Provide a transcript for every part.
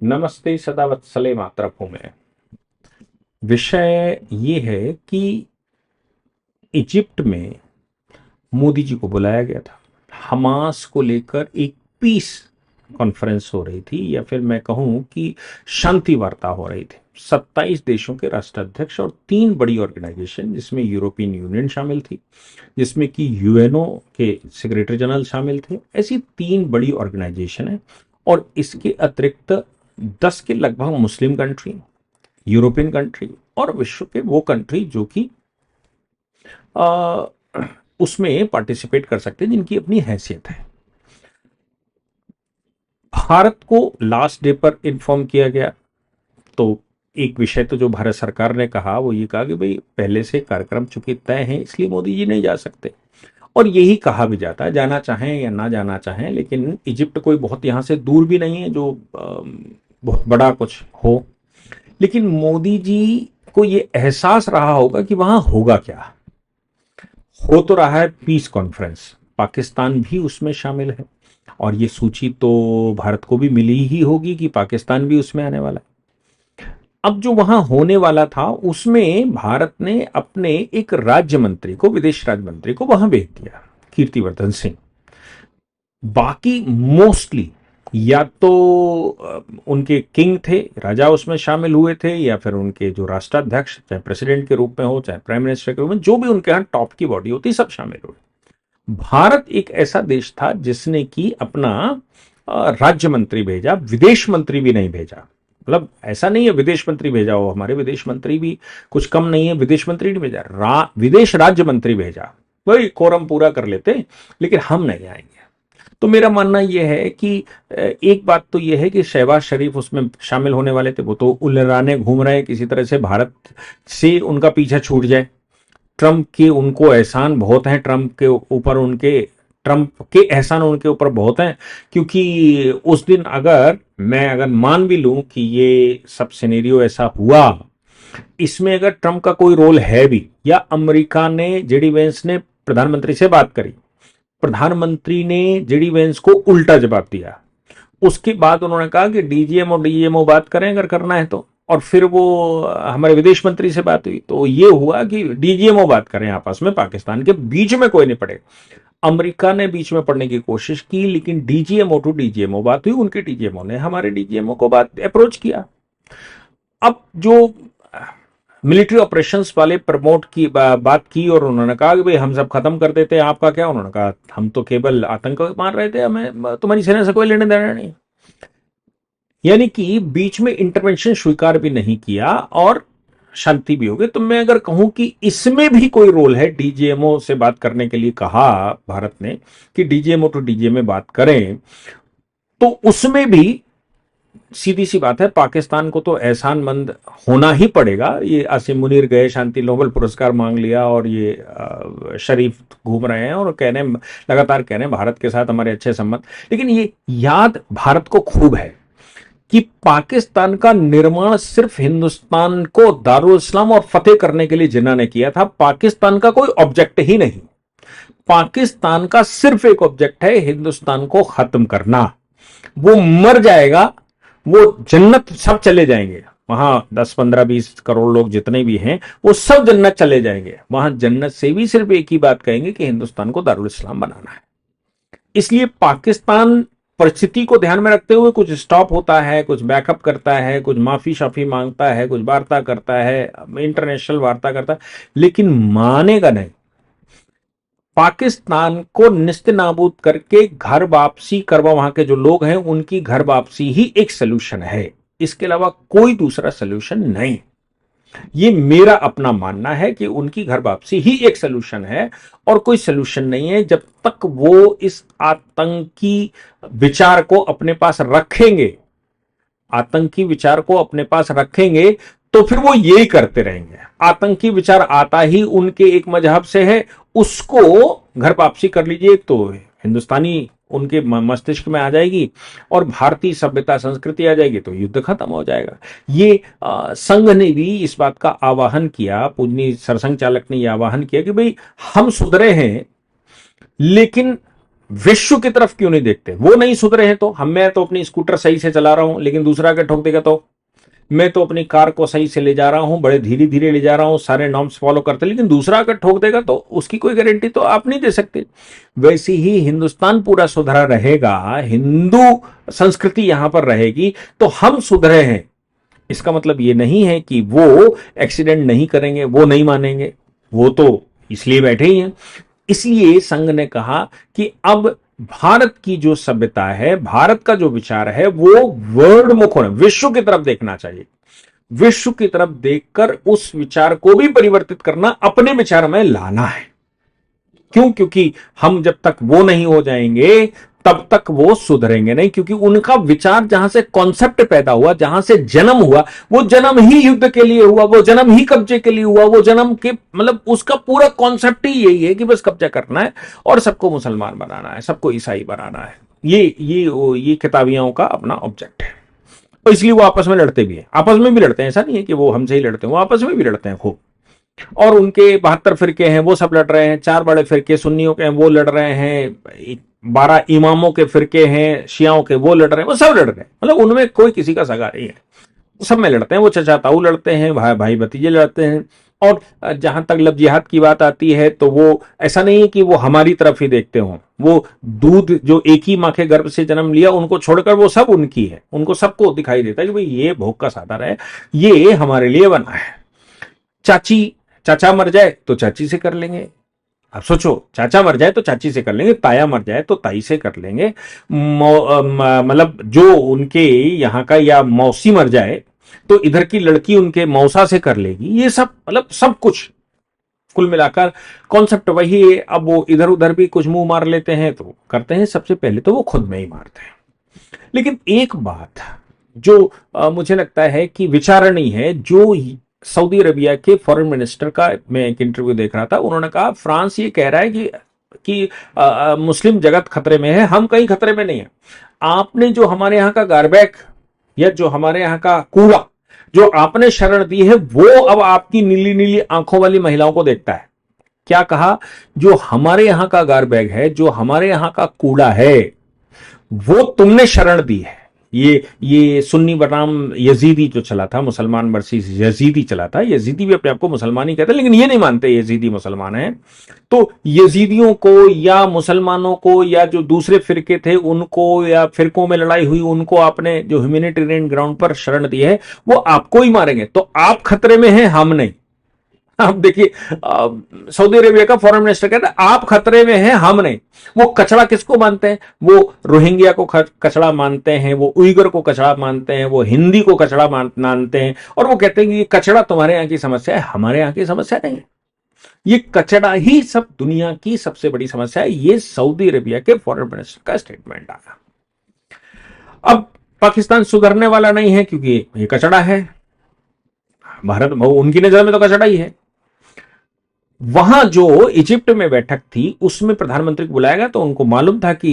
नमस्ते सदा वत्सले मातरभूमे में। विषय ये है कि इजिप्ट में मोदी जी को बुलाया गया था। हमास को लेकर एक पीस कॉन्फ्रेंस हो रही थी, या फिर मैं कहूं कि शांति वार्ता हो रही थी। 27 देशों के राष्ट्राध्यक्ष और 3 बड़ी ऑर्गेनाइजेशन, जिसमें यूरोपियन यूनियन शामिल थी, जिसमें कि यूएनओ के सेक्रेटरी जनरल शामिल थे। ऐसी 3 बड़ी ऑर्गेनाइजेशन है, और इसके अतिरिक्त 10 के लगभग मुस्लिम कंट्री, यूरोपियन कंट्री और विश्व के वो कंट्री जो कि उसमें पार्टिसिपेट कर सकते हैं, जिनकी अपनी हैसियत है। भारत को लास्ट डे पर इन्फॉर्म किया गया। तो एक विषय तो जो भारत सरकार ने कहा वो ये कहा कि भाई पहले से कार्यक्रम चूंकि तय है, इसलिए मोदी जी नहीं जा सकते। और यही कहा भी जाता है, जाना चाहें या ना जाना चाहें, लेकिन इजिप्ट कोई बहुत यहाँ से दूर भी नहीं है जो बहुत बड़ा कुछ हो। लेकिन मोदी जी को ये एहसास रहा होगा कि वहां होगा क्या। हो तो रहा है पीस कॉन्फ्रेंस, पाकिस्तान भी उसमें शामिल है, और ये सूची तो भारत को भी मिली ही होगी कि पाकिस्तान भी उसमें आने वाला है। अब जो वहां होने वाला था उसमें भारत ने अपने एक राज्य मंत्री को, विदेश राज्य मंत्री को वहां भेज दिया, कीर्तिवर्धन सिंह। बाकी मोस्टली या तो उनके किंग थे, राजा उसमें शामिल हुए थे, या फिर उनके जो राष्ट्राध्यक्ष, चाहे प्रेसिडेंट के रूप में हो चाहे प्राइम मिनिस्टर के रूप में, जो भी उनके यहाँ टॉप की बॉडी होती, सब शामिल हुए। भारत एक ऐसा देश था जिसने की अपना राज्य मंत्री भेजा, विदेश मंत्री भी नहीं भेजा। मतलब ऐसा नहीं है विदेश मंत्री भेजा हो, हमारे विदेश मंत्री भी कुछ कम नहीं है, विदेश मंत्री नहीं भेजा, विदेश राज्य मंत्री भेजा। वही कोरम पूरा कर लेते, लेकिन हम नहीं आएंगे। तो मेरा मानना यह है कि एक बात तो यह है कि शहबाज शरीफ उसमें शामिल होने वाले थे, वो तो उलराने घूम रहे हैं किसी तरह से भारत से उनका पीछा छूट जाए। ट्रंप के उनको एहसान बहुत हैं, ट्रंप के एहसान उनके ऊपर बहुत हैं, क्योंकि उस दिन अगर मान भी लूं कि ये सब सिनेरियो ऐसा हुआ, इसमें अगर ट्रंप का कोई रोल है भी, या अमेरिका ने, जेडी वेंस ने प्रधानमंत्री से बात करी, प्रधानमंत्री ने जेडी वेंस को उल्टा जवाब दिया, उसके बाद उन्होंने कहा कि डीजीएमओ बात करें अगर करना है तो, और फिर वो हमारे विदेश मंत्री से बात हुई तो ये हुआ कि डीजीएमओ बात करें आपस में, पाकिस्तान के बीच में कोई नहीं पड़े। अमेरिका ने बीच में पड़ने की कोशिश की, लेकिन डीजीएमओ टू डीजीएमओ बात हुई, उनके डीजीएमओ ने हमारे डीजीएमओ को बात अप्रोच किया। अब जो मिलिट्री ऑपरेशंस वाले प्रमोट की बात की, और उन्होंने कहा कि भाई हम सब खत्म कर देते हैं, आपका क्या। उन्होंने कहा हम तो केवल आतंक मार रहे थे, हमें तुम्हारी सेना से कोई लेने देना नहीं। यानी कि बीच में इंटरवेंशन स्वीकार भी नहीं किया, और शांति भी हो गई। तो मैं अगर कहूं कि इसमें भी कोई रोल है, डीजीएमओ से बात करने के लिए कहा भारत ने कि डीजीएमओ टू डीजीएमओ बात करें, तो उसमें भी सीधी सी बात है, पाकिस्तान को तो एहसानमंद होना ही पड़ेगा। ये आसिम मुनीर गए, शांति नोबेल पुरस्कार मांग लिया, और ये शरीफ घूम रहे हैं और लगातार कह रहे हैं भारत के साथ हमारे अच्छे संबंध। लेकिन ये याद भारत को खूब है कि पाकिस्तान का निर्माण सिर्फ हिंदुस्तान को दारुल इस्लाम और फतेह करने के लिए जिन्ना ने किया था। पाकिस्तान का कोई ऑब्जेक्ट ही नहीं, पाकिस्तान का सिर्फ एक ऑब्जेक्ट है, हिंदुस्तान को खत्म करना। वो मर जाएगा, वो जन्नत सब चले जाएंगे, वहां 10 15 20 करोड़ लोग जितने भी हैं वो सब जन्नत चले जाएंगे। वहां जन्नत से भी सिर्फ एक ही बात कहेंगे कि हिंदुस्तान को दारुल इस्लाम बनाना है। इसलिए पाकिस्तान परिस्थिति को ध्यान में रखते हुए कुछ स्टॉप होता है, कुछ बैकअप करता है, कुछ माफी शाफी मांगता है, कुछ वार्ता करता है, इंटरनेशनल वार्ता करता है, लेकिन मानेगा नहीं। पाकिस्तान को निस्ते नाबूद करके घर वापसी करवा, वहां के जो लोग हैं उनकी घर वापसी ही एक सोल्यूशन है, इसके अलावा कोई दूसरा सोल्यूशन नहीं। ये मेरा अपना मानना है कि उनकी घर वापसी ही एक सोल्यूशन है, और कोई सोल्यूशन नहीं है जब तक वो इस आतंकी विचार को अपने पास रखेंगे। आतंकी विचार को अपने पास रखेंगे तो फिर वो यही करते रहेंगे। आतंकी विचार आता ही उनके एक मजहब से है, उसको घर वापसी कर लीजिए तो हिंदुस्तानी उनके मस्तिष्क में आ जाएगी, और भारतीय सभ्यता संस्कृति आ जाएगी, तो युद्ध खत्म हो जाएगा। ये संघ ने भी इस बात का आवाहन किया, पूजनीय सरसंघ चालक ने यह आवाहन किया कि भाई हम सुधरे हैं, लेकिन विश्व की तरफ क्यों नहीं देखते? वो नहीं सुधरे हैं तो मैं तो अपनी स्कूटर सही से चला रहा हूं, लेकिन दूसरा अगर ठोक देगा तो मैं तो अपनी कार को सही से ले जा रहा हूं, बड़े धीरे धीरे ले जा रहा हूं, सारे नॉर्म्स फॉलो करते, लेकिन दूसरा अगर ठोक देगा तो उसकी कोई गारंटी तो आप नहीं दे सकते। वैसे ही हिंदुस्तान पूरा सुधरा रहेगा, हिंदू संस्कृति यहां पर रहेगी तो हम सुधरे हैं, इसका मतलब ये नहीं है कि वो एक्सीडेंट नहीं करेंगे, वो नहीं मानेंगे, वो तो इसलिए बैठे ही हैं। इसलिए संघ ने कहा कि अब भारत की जो सभ्यता है, भारत का जो विचार है, वो वर्ल्ड मुख होना, विश्व की तरफ देखना चाहिए। विश्व की तरफ देखकर उस विचार को भी परिवर्तित करना, अपने विचार में लाना है। क्यों? क्योंकि हम जब तक वो नहीं हो जाएंगे तब तक वो सुधरेंगे नहीं, क्योंकि उनका विचार जहां से कॉन्सेप्ट पैदा हुआ, जहां से जन्म हुआ, वो जन्म ही युद्ध के लिए हुआ, वो जन्म ही कब्जे के लिए हुआ, वो जन्म के मतलब उसका पूरा कॉन्सेप्ट ही यही है कि बस कब्जा करना है और सबको मुसलमान बनाना है, सबको ईसाई बनाना है। ये किताबियों का अपना ऑब्जेक्ट है, तो इसलिए वो आपस में लड़ते भी हैं, आपस में भी लड़ते हैं। ऐसा नहीं है कि वो हमसे ही लड़ते हैं, वो आपस में भी लड़ते हैं खूब। और उनके 72 फिरके हैं, वो सब लड़ रहे हैं। 4 बड़े फिरके सुन्नियों के हैं, वो लड़ रहे हैं। 12 इमामों के फिरके हैं शियाओं के, वो लड़ रहे हैं, वो सब लड़ रहे हैं। मतलब उनमें कोई किसी का सगा नहीं है, सब में लड़ते हैं। वो चचा ताऊ लड़ते हैं, भाई भाई भतीजे लड़ते हैं। और जहां तक लब जिहाद की बात आती है तो वो ऐसा नहीं है कि वो हमारी तरफ ही देखते हों, वो दूध जो एक ही माँ के गर्भ से जन्म लिया उनको छोड़कर वो सब उनकी है, उनको सबको दिखाई देता है कि भाई ये भोग का साधन है, ये हमारे लिए बना है। चाचा मर जाए तो चाची से कर लेंगे। आप सोचो, चाचा मर जाए तो चाची से कर लेंगे, ताया मर जाए तो ताई से कर लेंगे, मतलब जो उनके यहाँ का, या मौसी मर जाए तो इधर की लड़की उनके मौसा से कर लेगी। ये सब मतलब सब कुछ कुल मिलाकर कॉन्सेप्ट वही है। अब वो इधर उधर भी कुछ मुंह मार लेते हैं तो करते हैं, सबसे पहले तो वो खुद में ही मारते हैं। लेकिन एक बात जो मुझे लगता है कि विचारणीय है, जो सऊदी अरेबिया के फॉरेन मिनिस्टर का मैं एक इंटरव्यू देख रहा था, उन्होंने कहा फ्रांस ये कह रहा है कि मुस्लिम जगत खतरे में है, हम कहीं खतरे में नहीं है। आपने जो हमारे यहाँ का गारबैग या जो हमारे यहाँ का कूड़ा जो आपने शरण दी है, वो अब आपकी नीली नीली आंखों वाली महिलाओं को देखता है। क्या कहा? जो हमारे यहाँ का गारबैग है, जो हमारे यहाँ का कूड़ा है, वो तुमने शरण दी है। ये सुन्नी बनाम यजीदी जो चला था, मुसलमान वर्सेस यजीदी चला था। यजीदी भी अपने आप को मुसलमान ही कहते हैं, लेकिन ये नहीं मानते यजीदी मुसलमान है। तो यजीदियों को या मुसलमानों को या जो दूसरे फिरके थे उनको, या फिरकों में लड़ाई हुई उनको आपने जो ह्यूमैनिटेरियन ग्राउंड पर शरण दी है, वो आपको ही मारेंगे। तो आप खतरे में हैं, हम नहीं। आप देखिए, सऊदी अरेबिया का फॉरेन मिनिस्टर कहता है आप खतरे में हैं, हम नहीं। वो कचड़ा किसको मानते हैं? वो रोहिंग्या को कचड़ा मानते हैं, वो उइगर को कचड़ा मानते हैं, वो हिंदी को कचड़ा मानते हैं, और वो कहते हैं कि ये कचड़ा तुम्हारे यहाँ की समस्या है, हमारे यहाँ की समस्या नहीं है। ये कचड़ा ही सब दुनिया की सबसे बड़ी समस्या है। ये सऊदी अरेबिया के फॉरेन मिनिस्टर का स्टेटमेंट आया। अब पाकिस्तान सुधरने वाला नहीं है क्योंकि ये कचड़ा है। भारत उनकी नजर में तो कचड़ा ही है। वहां जो इजिप्ट में बैठक थी उसमें प्रधानमंत्री को बुलाया गया, तो उनको मालूम था कि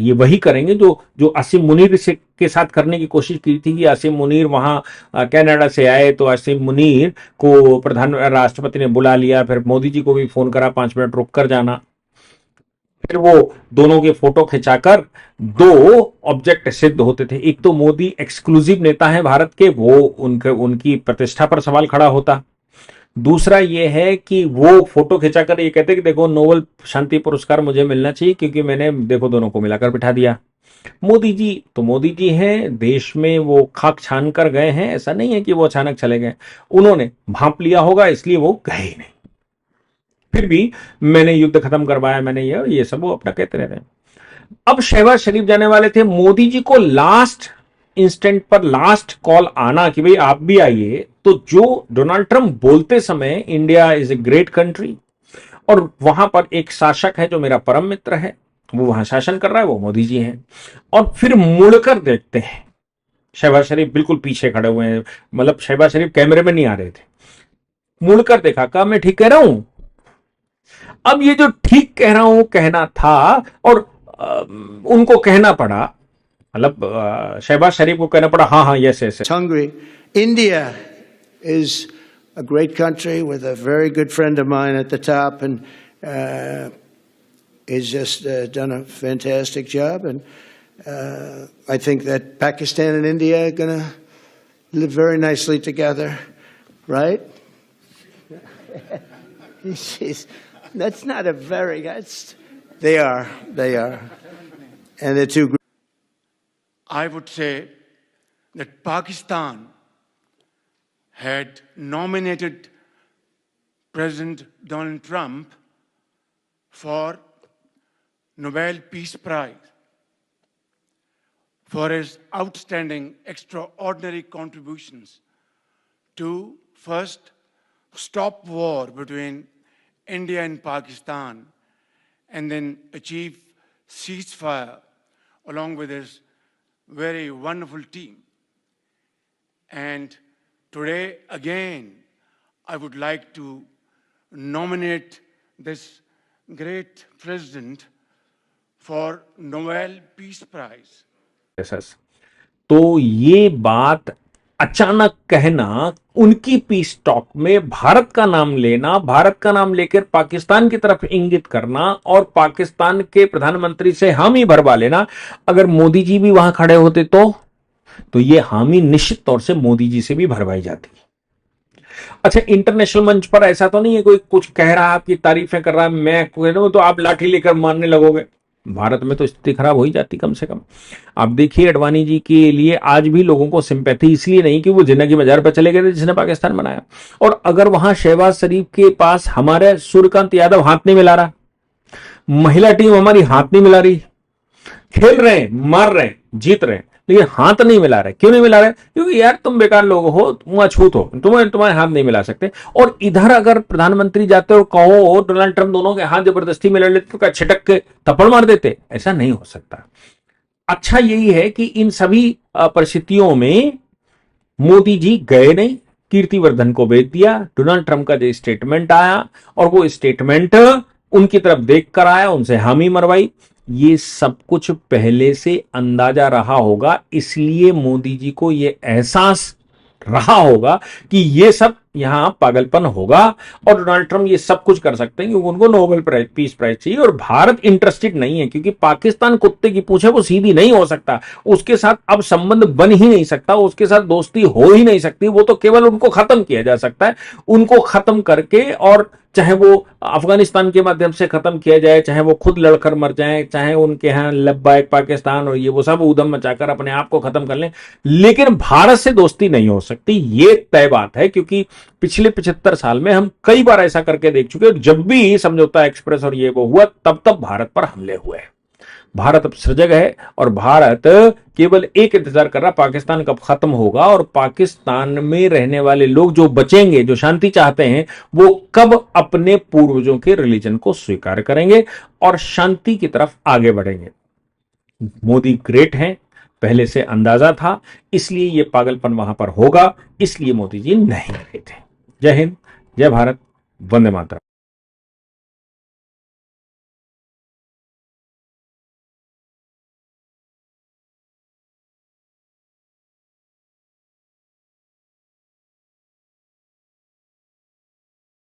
ये वही करेंगे जो आसिम मुनीर से के साथ करने की कोशिश की थी। कि आसिम मुनीर वहां कनाडा से आए, तो आसिम मुनीर को राष्ट्रपति ने बुला लिया, फिर मोदी जी को भी फोन करा 5 मिनट रुक कर जाना। फिर वो दोनों के फोटो खिंचाकर 2 ऑब्जेक्ट सिद्ध होते थे। एक तो मोदी एक्सक्लूसिव नेता है भारत के, वो उनकी प्रतिष्ठा पर सवाल खड़ा होता। दूसरा ये है कि वो फोटो खिंचाकर ये कहते कि देखो नोबेल शांति पुरस्कार मुझे मिलना चाहिए क्योंकि मैंने देखो दोनों को मिलाकर बिठा दिया। मोदी जी हैं, देश में वो खाक छान कर गए हैं, ऐसा नहीं है कि वो अचानक चले गए। उन्होंने भांप लिया होगा इसलिए वो गए ही नहीं। फिर भी मैंने युद्ध खत्म करवाया, मैंने ये सब वो अपना कहते रहते हैं। अब शहबाज शरीफ जाने वाले थे, मोदी जी को लास्ट इंस्टेंट पर लास्ट कॉल आना कि भाई आप भी आइए। तो जो डोनाल्ड ट्रंप बोलते समय India is a great country, और वहां पर एक शासक है जो मेरा परम मित्र है, वो वहां शासन कर रहा है, वो मोदी जी हैं। और फिर मुड़कर देखते हैं, शहबाज शरीफ बिल्कुल पीछे खड़े हुए हैं, मतलब शहबाज शरीफ कैमरे में नहीं आ रहे थे। मुड़कर देखा, कहा मैं ठीक कह रहा हूं? अब ये जो ठीक कह रहा हूं कहना था और उनको कहना पड़ा, मतलब शहबाज शरीफ को कहना पड़ा हाँ हाँ yes yes. Hungry. India is a great country with a very good friend of mine at the top, and has just done a fantastic job, and I think that Pakistan and India are going to live very nicely together, right? That's not a very. They are, and they're two. I would say that Pakistan had nominated President Donald Trump for Nobel Peace Prize for his outstanding, extraordinary contributions to first stop war between India and Pakistan, and then achieve ceasefire along with his very wonderful team. And today, again, I would like to nominate this great president for Nobel Peace Prize. तो ये बात अचानक कहना, उनकी piece talk में भारत का नाम लेना, भारत का नाम लेकर पाकिस्तान की तरफ इंगित करना और पाकिस्तान के प्रधानमंत्री से हामी भरवा लेना, अगर मोदी जी भी वहां खड़े होते तो ये हामी निश्चित तौर से मोदी जी से भी भरवाई जाती। अच्छा, इंटरनेशनल मंच पर ऐसा तो नहीं है कोई कुछ कह रहा है, आपकी तारीफें कर रहा है, मैं कह रहा हूं तो आप लाठी लेकर मारने लगोगे। भारत में तो स्थिति खराब हो ही जाती कम से कम। आप देखिए, अडवाणी जी के लिए आज भी लोगों को सिंपैथी इसलिए नहीं कि वो जिन्ना की मजार पर चले गए थे जिसने पाकिस्तान बनाया, और अगर वहां शहबाज शरीफ के पास हमारे सूर्यकांत यादव हाथ नहीं मिला रहा, महिला टीम हमारी हाथ नहीं मिला रही, खेल रहे हैं, मार रहे हैं, जीत रहे हैं, लेकिन हाथ नहीं मिला रहे। क्यों नहीं मिला रहे? क्योंकि यार तुम बेकार लोग हो, तुम अछूत हो, तुम्हारे हाथ नहीं मिला सकते। और इधर अगर प्रधानमंत्री जाते और कहो डोनाल्ड ट्रंप दोनों के हाथ जबरदस्ती मिला लेते तो क्या छिटक के थप्पड़ मार देते? ऐसा नहीं हो सकता। अच्छा यही है कि इन सभी परिस्थितियों में मोदी जी गए नहीं, कीर्तिवर्धन को भेज दिया। डोनाल्ड ट्रंप का जो स्टेटमेंट आया और वो स्टेटमेंट उनकी तरफ देख कर आया, उनसे हामी मरवाई। ये सब कुछ पहले से अंदाजा रहा होगा, इसलिए मोदी जी को ये एहसास रहा होगा कि ये सब यहां पागलपन होगा और डोनाल्ड ट्रंप ये सब कुछ कर सकते हैं क्योंकि उनको नोबेल प्राइज पीस प्राइज चाहिए और भारत इंटरेस्टेड नहीं है, क्योंकि पाकिस्तान कुत्ते की पूंछ है, वो सीधी नहीं हो सकता, उसके साथ अब संबंध बन ही नहीं सकता, उसके साथ दोस्ती हो ही नहीं सकती। वो तो केवल उनको खत्म किया जा सकता है, उनको खत्म करके, और चाहे वो अफगानिस्तान के माध्यम से खत्म किया जाए, चाहे वो खुद लड़कर मर जाए, चाहे उनके यहां लब्बाइक पाकिस्तान और ये वो सब ऊधम मचाकर अपने आप को खत्म कर लें, लेकिन भारत से दोस्ती नहीं हो सकती। ये तय बात है, क्योंकि पिछले 75 साल में हम कई बार ऐसा करके देख चुके हैं। जब भी समझौता एक्सप्रेस और ये वो हुआ, तब तब भारत पर हमले हुए। भारत अब सजग है और भारत केवल एक इंतजार कर रहा, पाकिस्तान कब खत्म होगा और पाकिस्तान में रहने वाले लोग जो बचेंगे, जो शांति चाहते हैं, वो कब अपने पूर्वजों के रिलीजन को स्वीकार करेंगे और शांति की तरफ आगे बढ़ेंगे। मोदी ग्रेट हैं, पहले से अंदाजा था, इसलिए ये पागलपन वहां पर होगा, इसलिए मोदी जी नहीं रहे थे। जय हिंद, जय भारत, वंदे मातरम।